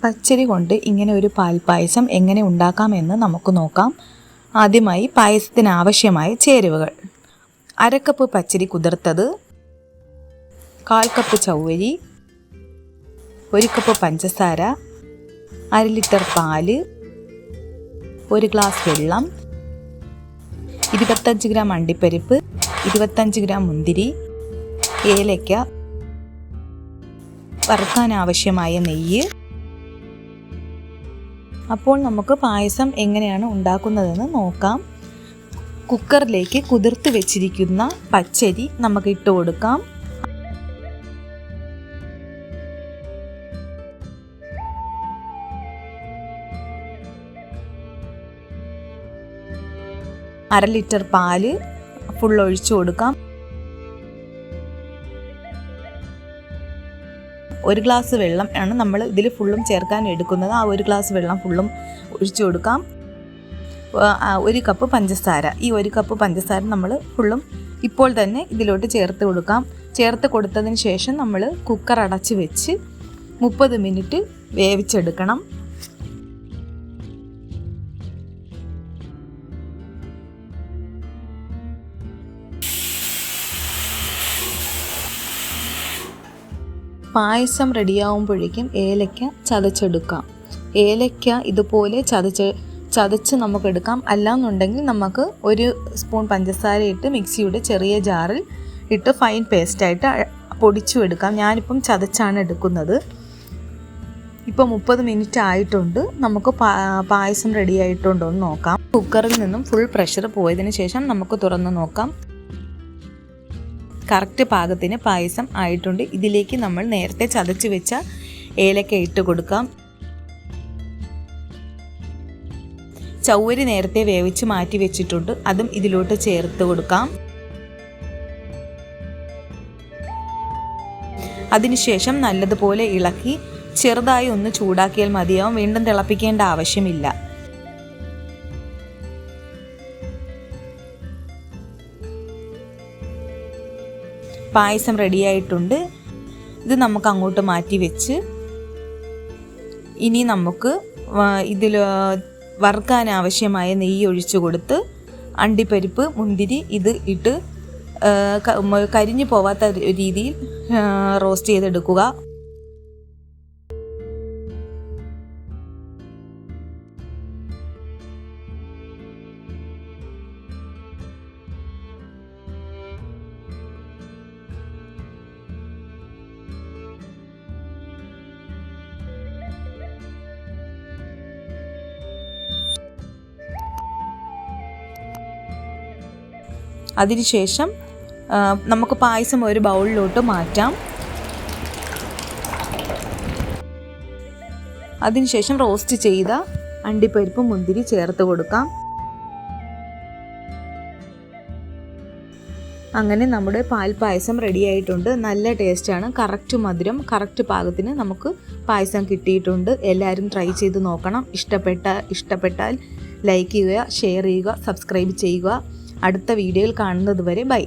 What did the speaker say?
പച്ചരി കൊണ്ട് ഇങ്ങനെ ഒരു പാൽപ്പായസം എങ്ങനെ ഉണ്ടാക്കാമെന്ന് നമുക്ക് നോക്കാം. ആദ്യമായി പായസത്തിന് ആവശ്യമായ ചേരുവകൾ: 1/2 കപ്പ് പച്ചരി കുതിർത്തത്, 1/4 കപ്പ് ചവ്വരി, 1 കപ്പ് പഞ്ചസാര, 1/2 ലിറ്റർ പാല്, 1 ഗ്ലാസ് വെള്ളം, 25 ഗ്രാം അണ്ടിപ്പരിപ്പ്, 25 ഗ്രാം മുന്തിരി, ഏലക്ക, വറുക്കാൻ ആവശ്യമായ നെയ്യ്. അപ്പോൾ നമുക്ക് പായസം എങ്ങനെയാണ് ഉണ്ടാക്കുന്നതെന്ന് നോക്കാം. കുക്കറിലേക്ക് കുതിർത്ത് വെച്ചിരിക്കുന്ന പച്ചരി നമുക്ക് ഇട്ട് കൊടുക്കാം. അര ലിറ്റർ പാല് ഫുൾ ഒഴിച്ചു കൊടുക്കാം. 1 ഗ്ലാസ് വെള്ളം ആണ് നമ്മൾ ഇതിൽ ഫുള്ളും ചേർക്കാൻ എടുക്കുന്നത്. ആ 1 ഗ്ലാസ് വെള്ളം ഫുള്ളും ഒഴിച്ചു കൊടുക്കാം. 1 കപ്പ് പഞ്ചസാര. ഈ 1 കപ്പ് പഞ്ചസാര നമ്മൾ ഫുള്ളും ഇപ്പോൾ തന്നെ ഇതിലോട്ട് ചേർത്ത് കൊടുക്കാം. ചേർത്ത് കൊടുത്തതിന് ശേഷം നമ്മൾ കുക്കർ അടച്ച് വെച്ച് 30 മിനിറ്റ് വേവിച്ചെടുക്കണം. പായസം റെഡിയാവുമ്പോഴേക്കും ഏലക്ക ചതച്ചെടുക്കാം. ഏലക്ക ഇതുപോലെ ചതച്ച് നമുക്കെടുക്കാം. അല്ലാന്നുണ്ടെങ്കിൽ നമുക്ക് 1 സ്പൂൺ പഞ്ചസാര ഇട്ട് മിക്സിയുടെ ചെറിയ ജാറിൽ ഇട്ട് ഫൈൻ പേസ്റ്റായിട്ട് പൊടിച്ചു എടുക്കാം. ഞാനിപ്പം ചതച്ചാണ് എടുക്കുന്നത്. ഇപ്പോൾ 30 മിനിറ്റ് ആയിട്ടുണ്ട്. നമുക്ക് പായസം റെഡി ആയിട്ടുണ്ടോ എന്ന് നോക്കാം. കുക്കറിൽ നിന്നും ഫുൾ പ്രഷർ പോയതിന് ശേഷം നമുക്ക് തുറന്ന് നോക്കാം. കറക്റ്റ് പാകത്തിന് പായസം ആയിട്ടുണ്ട്. ഇതിലേക്ക് നമ്മൾ നേരത്തെ ചതച്ച് വെച്ച ഏലക്ക ഇട്ട് കൊടുക്കാം. ചവ്വരി നേരത്തെ വേവിച്ച് മാറ്റി വെച്ചിട്ടുണ്ട്, അതും ഇതിലോട്ട് ചേർത്ത് കൊടുക്കാം. അതിനുശേഷം നല്ലതുപോലെ ഇളക്കി ചെറുതായി ഒന്ന് ചൂടാക്കിയാൽ മതിയാവും. വീണ്ടും തിളപ്പിക്കേണ്ട ആവശ്യമില്ല. പായസം റെഡിയായിട്ടുണ്ട്. ഇത് നമുക്ക് അങ്ങോട്ട് മാറ്റി വെച്ച് ഇനി നമുക്ക് ഇതിൽ വറുക്കാൻ ആവശ്യമായ നെയ്യ് ഒഴിച്ചു കൊടുത്ത് അണ്ടിപ്പരിപ്പ്, മുന്തിരി ഇത് ഇട്ട് കരിഞ്ഞു പോവാത്ത രീതിയിൽ റോസ്റ്റ് ചെയ്തെടുക്കുക. അതിനുശേഷം നമുക്ക് പായസം ഒരു ബൗളിലോട്ട് മാറ്റാം. അതിനുശേഷം റോസ്റ്റ് ചെയ്ത അണ്ടിപ്പരിപ്പും മുന്തിരി ചേർത്ത് കൊടുക്കാം. അങ്ങനെ നമ്മുടെ പാൽപ്പായസം റെഡിയായിട്ടുണ്ട്. നല്ല ടേസ്റ്റാണ്. കറക്റ്റ് മധുരം, കറക്റ്റ് പാകത്തിന് നമുക്ക് പായസം കിട്ടിയിട്ടുണ്ട്. എല്ലാവരും ട്രൈ ചെയ്ത് നോക്കണം. ഇഷ്ടപ്പെട്ടാൽ ലൈക്ക് ചെയ്യുക, ഷെയർ ചെയ്യുക, സബ്സ്ക്രൈബ് ചെയ്യുക. അടുത്ത വീഡിയോയിൽ കാണുന്നത് വരെ ബൈ.